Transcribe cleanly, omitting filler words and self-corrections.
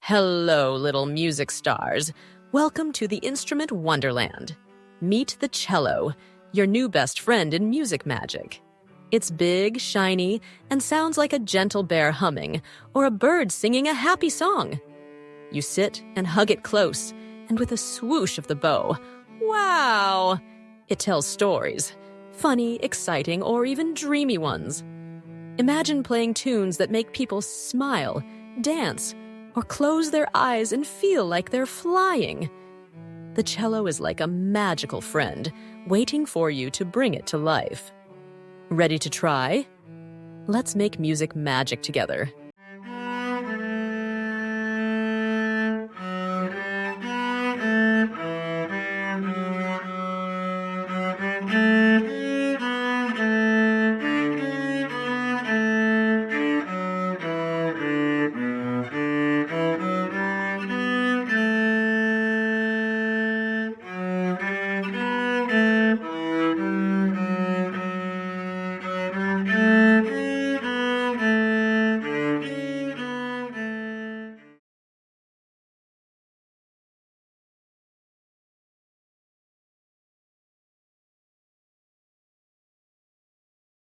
Hello, little music stars. Welcome to the Instrument Wonderland. Meet the cello, your new best friend in music magic. It's big, shiny, and sounds like a gentle bear humming or a bird singing a happy song. You sit and hug it close, and with a swoosh of the bow, wow! It tells stories, funny, exciting, or even dreamy ones. Imagine playing tunes that make people smile, dance, or close their eyes and feel like they're flying. The cello is like a magical friend, waiting for you to bring it to life. Ready to try? Let's make music magic together.